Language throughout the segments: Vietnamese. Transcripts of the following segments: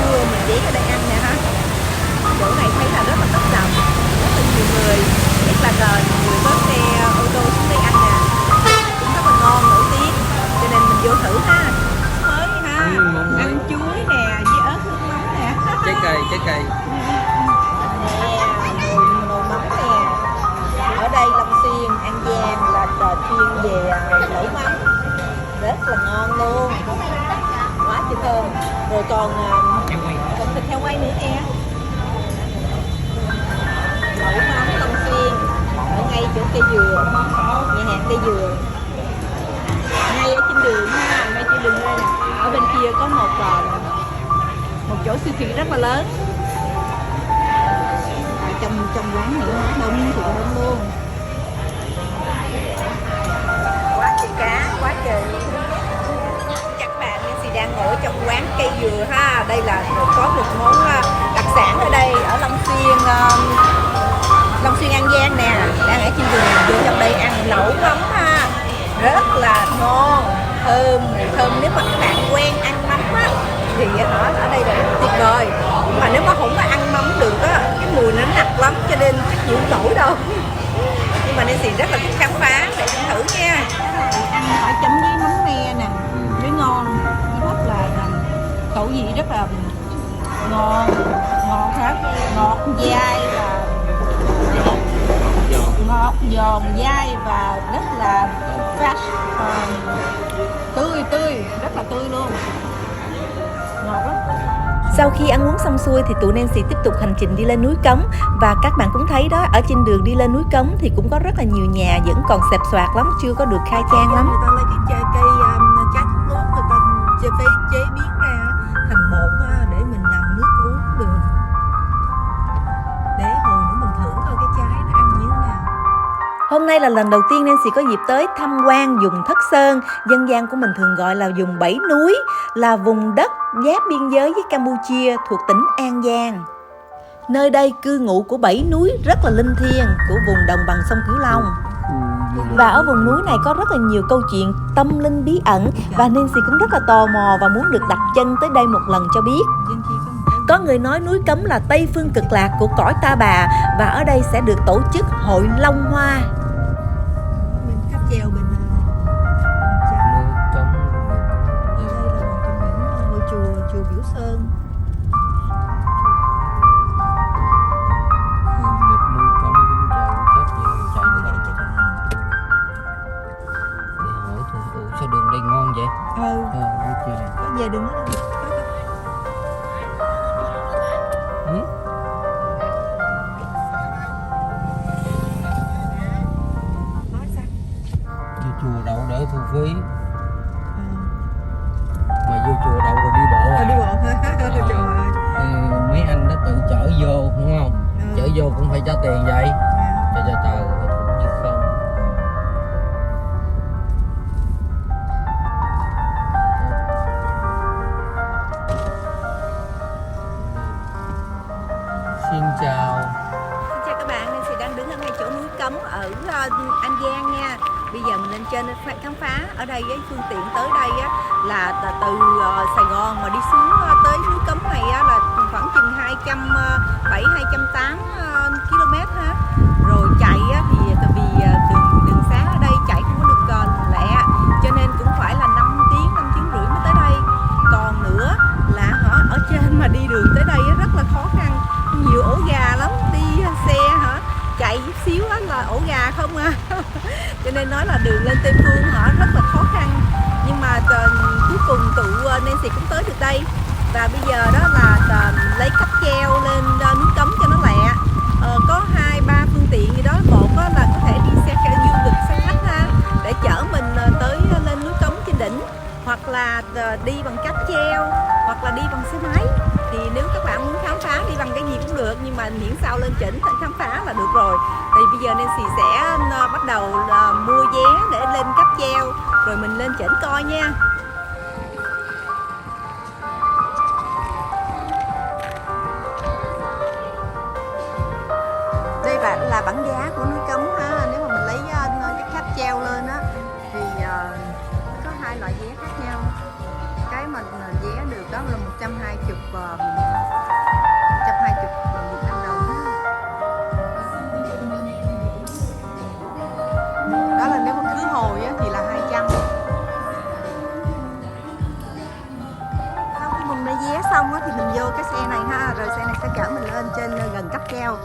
trưa mình ghé ở đây ăn nè ha. Chỗ này thấy là rất là tấp nập, rất là nhiều người, nhất là người có xe ô tô xuống đây ăn nè, cũng rất là ngon, nổi tiếng, cho nên mình vô thử ha. Mới ha, ăn chuối nè, với ớt nước mắm nè. Trái cây. Nè, nồi mắm nè. Ở đây Long Xuyên, An Giang là chuyên về nấu mắm, rất là ngon luôn, quá chị thơm. Rồi còn thịt heo quay nữa nè. Nấu mắm Long Xuyên ở ngay chỗ cây dừa, nhà hàng cây dừa, ngay ở trên đường ha, ngay trên đường đây nè. Ở bên kia có một chỗ siêu thị rất là lớn, trong quán nữa đông thì đông luôn, quá trời cá, quá trời. Các bạn Nancy đang ngồi trong quán cây dừa ha. Đây là có một món đặc sản ở đây, ở Long Xuyên An Giang nè. Đang ở trên đường vô trong đây ăn lẩu mắm ha, rất là ngon, thơm. Nếu mà các bạn quen ăn mắm á thì ở đây là rất tuyệt vời. Nhưng mà nếu mà không có ăn mắm được á, cái mùi nó nặng lắm cho nên chắc chịu không nổi đâu. Nhưng mà Nancy rất là thích khám phá, để thử nha. Ăn phải chấm với mắm me nè mới ngon, rất là khẩu vị rất là ngon hết, ngọt dai và ngọt giòn dai và rất là fresh, tươi, rất là tươi luôn, ngọt lắm. Sau khi ăn uống xong xuôi thì tụi Nancy tiếp tục hành trình đi lên núi Cấm. Và các bạn cũng thấy đó, ở trên đường đi lên núi Cấm thì cũng có rất là nhiều nhà vẫn còn xẹp xoạc lắm, chưa có được khai trang lắm. Người ta lấy cái cây trái thốt nốt, người ta phải chế biến ra thành bột để mình làm nước uống được. Để hồi nữa mình thử coi cái trái nó ăn như thế nào. Hôm nay là lần đầu tiên Nancy có dịp tới tham quan vùng Thất Sơn, dân gian của mình thường gọi là vùng Bảy Núi, là vùng đất giáp biên giới với Campuchia thuộc tỉnh An Giang. Nơi đây cư ngụ của 7 núi rất là linh thiêng của vùng đồng bằng sông Cửu Long. Và ở vùng núi này có rất là nhiều câu chuyện tâm linh bí ẩn, và Nancy cũng rất là tò mò và muốn được đặt chân tới đây một lần cho biết. Có người nói núi Cấm là Tây Phương Cực Lạc của cõi Ta Bà, và ở đây sẽ được tổ chức hội Long Hoa. Bên cáp treo bên núi Cấm. Đây là một trong những ngôi chùa Biểu Sơn. Sao đường đây ngon vậy? Có về đường đó đâu. Nói sao? Vô chùa đậu đỡ thu phí. Mà vô chùa đậu rồi đi bộ à? Đi bộ hả? Trời ơi. Mấy anh đó tự chở vô đúng không? Chở vô cũng phải trả tiền vậy. Trời cũng như không. Xin chào các bạn, Nancy đang đứng ở ngay chỗ núi Cấm ở An Giang nha. Bây giờ mình lên trên phải khám phá. Ở đây với phương tiện tới đây là từ Sài Gòn mà đi xuống tới núi Cấm này là khoảng chừng 208 km ha. Rồi chạy thì vì đường xá ở đây chạy không có được lẹ, cho nên cũng phải là 5 tiếng rưỡi mới tới đây. Còn nữa là ở trên mà đi đường tới đây rất là khó khăn, nhiều ổ gà lắm, đi xe chạy chút xíu là ổ gà không à. Cho nên nói là đường lên Tây Phương rất là khó khăn. Nhưng mà cuối cùng tụi Nancy cũng tới được đây. Và bây giờ đó là lấy cáp treo lên núi Cấm cho nó lẹ. Có 2-3 phương tiện gì đó. Một là có thể đi xe du lịch, xe khách ha, để chở mình tới lên núi Cấm trên đỉnh, hoặc là đi bằng cáp treo, hoặc là đi bằng xe máy. Thì nếu các bạn muốn khám phá đi bằng cái gì cũng được, nhưng mà miễn sao lên chỉnh khám phá là được rồi. Thì bây giờ Nancy sẽ bắt đầu mua vé để lên cáp treo, rồi mình lên chỉnh coi nha. Đây là bảng giá của núi Cấm ha. Nếu mà mình lấy cái cáp treo lên thì có 2 loại vé khác nhau. Cái mà vé được đó là 120 xong á thì mình vô cái xe này ha, rồi xe này sẽ chở mình lên trên gần cáp treo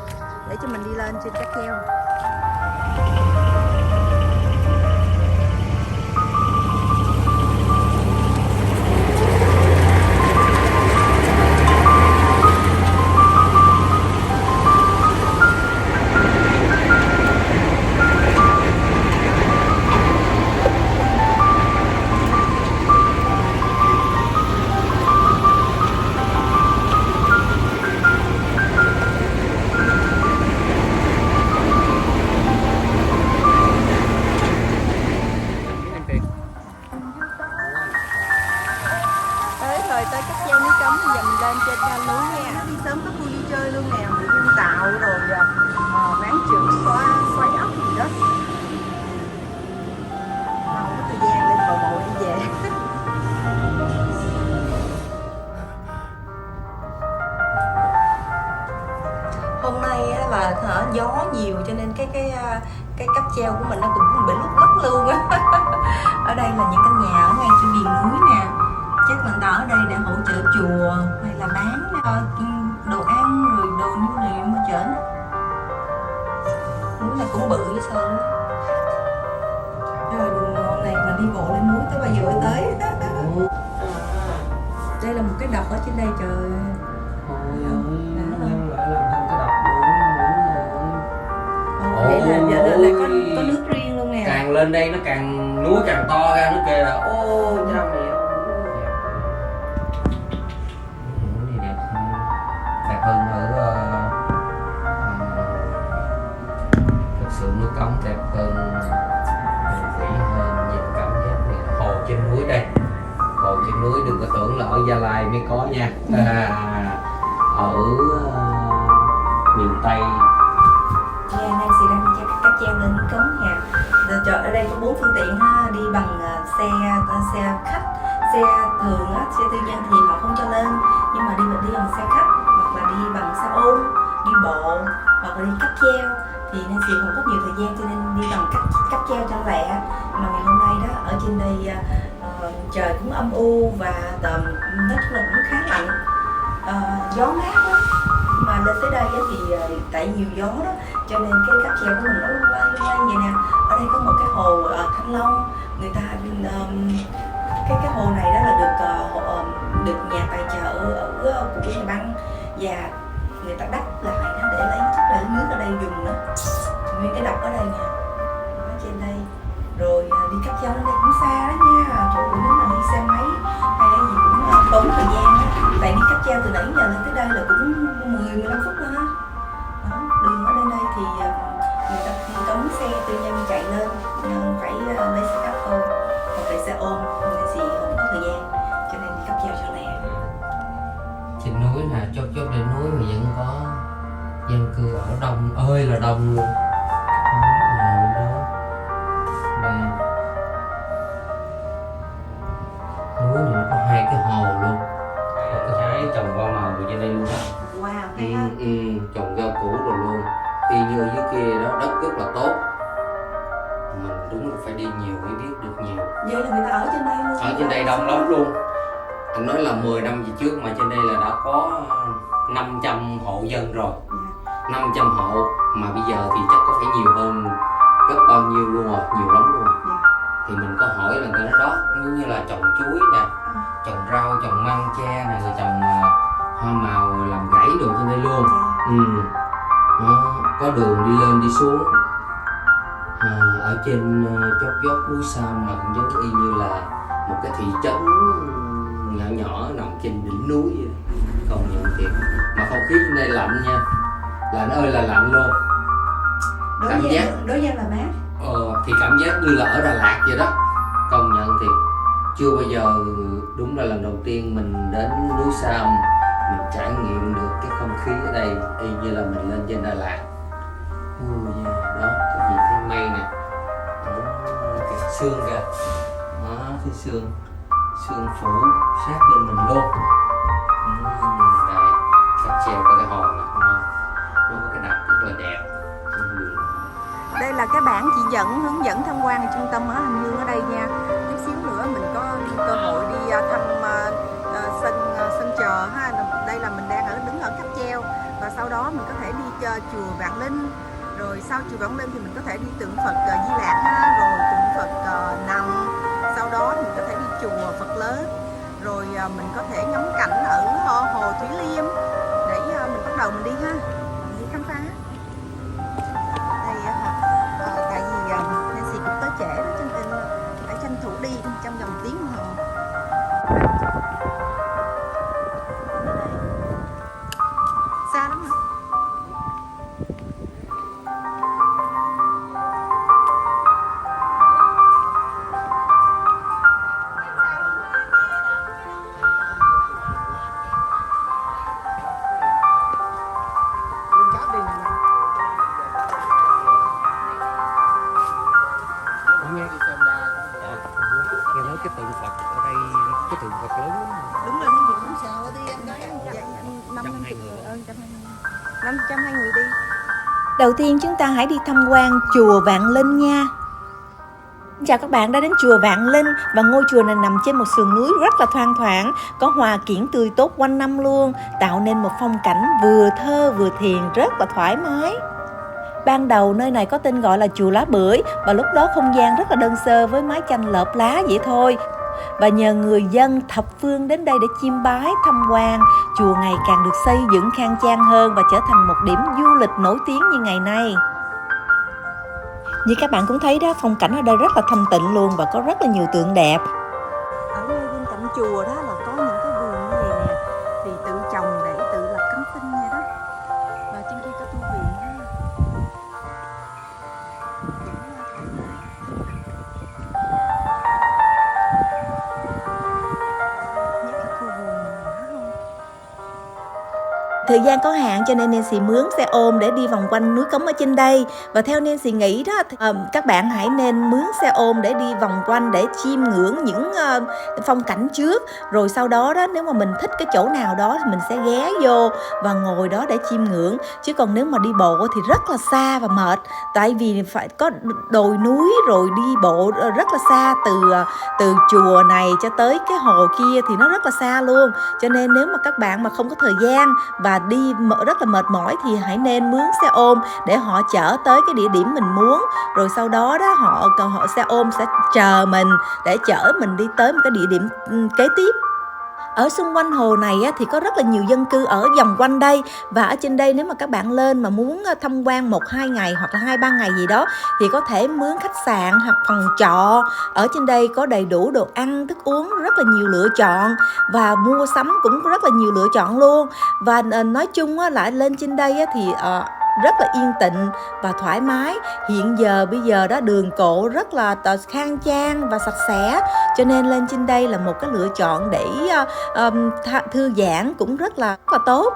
để cho mình đi lên trên cáp treo. Tới cáp treo núi Cấm, bây giờ mình lên trên núi nha. Nó đi sớm có khu đi chơi luôn nè, Nguyễn Nhân Tạo rồi ván trượt xoáy ốc gì đó. Không có thời gian lên bầu bầu đi về. Hôm nay là gió nhiều cho nên cái cáp treo của mình nó cũng bị lúc lắc luôn á. Ở đây là những căn nhà ở ngay trên miền núi nè. Chắc mình ta ở đây để hỗ trợ chùa hay là bán đồ ăn rồi đồ lưu niệm ở trển. Núi này cũng bự với sao nữa. Rồi đường ngọn này mà đi bộ lên núi tới bao giờ mới tới. Đây là một cái đập ở trên đây trời. Vậy là giờ là có nước riêng luôn nè. Càng lên đây nó càng núi càng to ra, nó kêu là ô cha mẹ. Núi này đẹp hơn ở thực sự núi Cấm đẹp hơn, vĩ hơn, nhìn cảm giác như hồ trên núi đây. Hồ trên núi đừng có tưởng là ở Gia Lai mới có nha. Ở miền Tây. Nancy đang đi cáp treo lên núi Cấm nha. Ở đây có 4 phương tiện ha, đi bằng xe khách, xe thường á, xe tư nhân thì họ không cho lên, nhưng mà đi bằng xe khách hoặc là đi bằng xe ôm, đi bộ hoặc là đi cáp treo thì Nancy không có nhiều thời gian cho nên đi bằng cáp treo cho lẹ. Mà ngày hôm nay đó ở trên đây trời cũng âm u và nói chung là cũng khá lạnh, gió mát đó. Mà lên tới đây thì tại nhiều gió đó cho nên cái cáp treo của mình nó lung lay vậy nè. Ở đây có một cái hồ Thanh Long, người ta cái hồ này đó là được nhà tài trợ ở của nhà băng và người ta đắp lại nó để lấy nước ở đây dùng đó, nguyên cái đập ở đây nè, ở trên đây. Rồi đi cáp treo lên đây cũng xa đó nha, trời ơi, nếu mà đi xe máy hay là gì cũng tốn thời gian á. Tại đi cáp treo từ nãy giờ lên tới đây là cũng 10-15 phút đó ha. Đường ở bên đây thì người ta cấm xe tư nhân chạy lên nên phải lấy xe khách ôm hoặc là xe ôm, nên chị không có thời gian cho nên đi cáp treo cho lẹ. Trên núi nè, chốt lên núi mà vẫn có dân cư ở đông ơi là đông luôn. Đây. Núi này nó có 2 cái hồ luôn. Có trái trồng hoa màu trên đây luôn á. Wow, hay ha. Trồng rau củ rồi luôn. Y như ở dưới kia đó, đất rất là tốt. Mình đúng là phải đi nhiều mới biết được nhiều. Vậy là người ta ở trên đây luôn. Ở trên đây đông lắm luôn. Anh nói là 10 năm về trước mà trên đây là đã có 500 hộ dân rồi. 500 hộ mà bây giờ thì chắc có phải nhiều hơn gấp bao nhiêu luôn rồi, nhiều lắm luôn rồi. Thì mình có hỏi là người đó giống như là trồng chuối nè, trồng rau, trồng măng tre nè, rồi trồng hoa màu làm rẫy đồ trên đây luôn. Đó, có đường đi lên đi xuống. Ở trên chót núi Sam mà cũng giống y như là một cái thị trấn nhỏ nhỏ nằm trên đỉnh núi vậy. Công nhận thiệt. Mà không khí trên đây lạnh nha, lạnh ơi là lạnh luôn. Cảm giác đối với là mát. Thì cảm giác như là ở Đà Lạt vậy đó. Công nhận thiệt. Chưa bao giờ, đúng là lần đầu tiên mình đến núi Sam, mình trải nghiệm được cái không khí ở đây y như là mình lên trên Đà Lạt. Đó, cái gì thấy mây nè, cái sương kìa, đó, thấy sương phủ sát bên mình luôn. Đây, cáp treo có cái hồ nè, nó có cái đập rất là đẹp. Đây là cái bảng chỉ dẫn hướng dẫn tham quan ở trung tâm ở Hành Hương ở đây nha. Chút xíu nữa mình có cơ hội đi thăm sân chờ ha. sau đó mình có thể đi chùa Vạn Linh, rồi sau chùa Vạn Linh thì mình có thể đi tượng Phật Di Lạc ha, rồi tượng Phật Nằm. Sau đó thì mình có thể đi chùa Phật Lớn, rồi mình có thể ngắm cảnh ở hồ Thủy Liêm để mình bắt đầu mình đi ha, mình đi khám phá. Đây tại vì Nancy cũng tới trễ đó cho nên phải tranh thủ đi trong vòng tiếng đồng hồ. Xa lắm hả? Nghe nói cái tượng Phật ở đây, cái tượng Phật lớn lắm. Đúng rồi, nhưng cũng sao đi em nói 520 người đi. Đầu tiên chúng ta hãy đi tham quan chùa Vạn Linh nha. Chào các bạn đã đến chùa Vạn Linh, và ngôi chùa này nằm trên một sườn núi rất là thoang thoảng, có hoa kiển tươi tốt quanh năm luôn, tạo nên một phong cảnh vừa thơ vừa thiền rất là thoải mái. Ban đầu nơi này có tên gọi là chùa Lá Bưởi, và lúc đó không gian rất là đơn sơ với mái tranh lợp lá vậy thôi. Và nhờ người dân thập phương đến đây để chiêm bái, tham quan, chùa ngày càng được xây dựng khang trang hơn và trở thành một điểm du lịch nổi tiếng như ngày nay. Như các bạn cũng thấy đó, phong cảnh ở đây rất là thanh tịnh luôn và có rất là nhiều tượng đẹp. Ở ngay bên cạnh chùa đó là có những cái vườn như vậy nè, thì tự trồng để tự lập cánh sinh vậy đó. Và trên kia có tu viện ha. Nhất là khu vườn nhỏ không? Thời gian có hạn cho nên Nancy mướn xe ôm để đi vòng quanh núi Cấm ở trên đây. Và theo Nancy nghĩ đó, các bạn hãy nên mướn xe ôm để đi vòng quanh để chiêm ngưỡng những phong cảnh trước. Rồi sau đó đó, nếu mà mình thích cái chỗ nào đó thì mình sẽ ghé vô và ngồi đó để chiêm ngưỡng. Chứ còn nếu mà đi bộ thì rất là xa và mệt. Tại vì phải có đồi núi rồi đi bộ rất là xa, từ chùa này cho tới cái hồ kia thì nó rất là xa luôn. Cho nên nếu mà các bạn mà không có thời gian và đi rất là mệt mỏi thì hãy nên mướn xe ôm để họ chở tới cái địa điểm mình muốn. Rồi sau đó đó họ xe ôm sẽ chờ mình để chở mình đi tới một cái địa điểm kế tiếp. Ở xung quanh hồ này thì có rất là nhiều dân cư ở vòng quanh đây. Và ở trên đây nếu mà các bạn lên mà muốn tham quan 1-2 ngày hoặc là 2-3 ngày gì đó thì có thể mướn khách sạn hoặc phòng trọ. Ở trên đây có đầy đủ đồ ăn, thức uống, rất là nhiều lựa chọn. Và mua sắm cũng rất là nhiều lựa chọn luôn. Và nói chung lại lên trên đây thì rất là yên tĩnh và thoải mái. Bây giờ đó đường cổ rất là khang trang và sạch sẽ, cho nên lên trên đây là một cái lựa chọn để thư giãn cũng rất là tốt.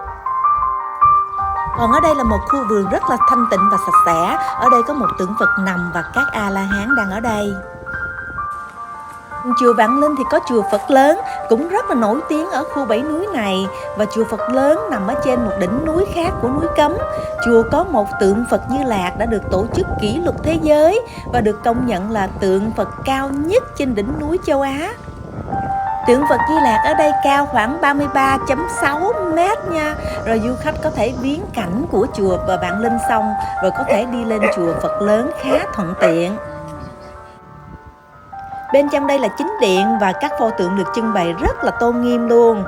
Còn ở đây là một khu vườn rất là thanh tịnh và sạch sẽ. Ở đây có một tượng Phật Nằm và các A-la-hán đang ở đây. Chùa Vạn Linh thì có chùa Phật Lớn cũng rất là nổi tiếng ở khu 7 núi này. Và chùa Phật Lớn nằm ở trên một đỉnh núi khác của núi Cấm. Chùa có một tượng Phật Di Lạc đã được tổ chức kỷ lục thế giới và được công nhận là tượng Phật cao nhất trên đỉnh núi châu Á. Tượng Phật Di Lạc ở đây cao khoảng 33,6 mét nha. Rồi du khách có thể viếng cảnh của chùa Vạn Linh xong rồi có thể đi lên chùa Phật Lớn khá thuận tiện. Bên trong đây là chính điện và các pho tượng được trưng bày rất là tôn nghiêm luôn.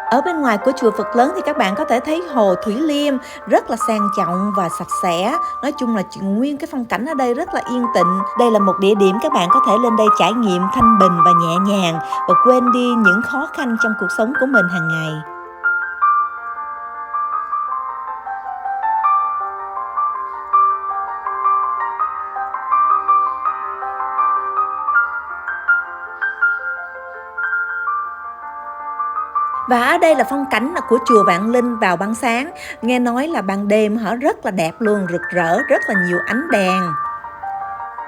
Ở bên ngoài của chùa Phật Lớn thì các bạn có thể thấy hồ Thủy Liêm rất là sang trọng và sạch sẽ. Nói chung là nguyên cái phong cảnh ở đây rất là yên tĩnh. Đây là một địa điểm các bạn có thể lên đây trải nghiệm thanh bình và nhẹ nhàng và quên đi những khó khăn trong cuộc sống của mình hàng ngày. Và ở đây là phong cảnh của chùa Vạn Linh vào ban sáng. Nghe nói là ban đêm rất là đẹp luôn, rực rỡ, rất là nhiều ánh đèn.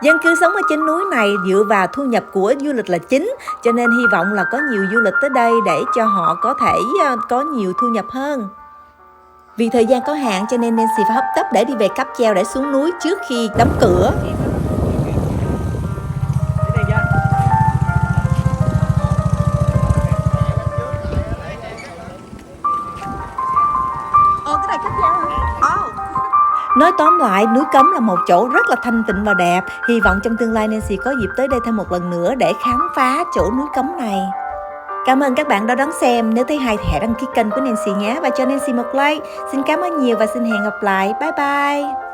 Dân cư sống ở trên núi này dựa vào thu nhập của du lịch là chính, cho nên hy vọng là có nhiều du lịch tới đây để cho họ có thể có nhiều thu nhập hơn. Vì thời gian có hạn cho nên Nancy phải hấp tấp để đi về cáp treo để xuống núi trước khi đóng cửa. Nói tóm lại, núi Cấm là một chỗ rất là thanh tịnh và đẹp. Hy vọng trong tương lai Nancy có dịp tới đây thêm một lần nữa để khám phá chỗ núi Cấm này. Cảm ơn các bạn đã đón xem. Nếu thấy hay thì hãy đăng ký kênh của Nancy nhé và cho Nancy một like. Xin cảm ơn nhiều và xin hẹn gặp lại. Bye bye.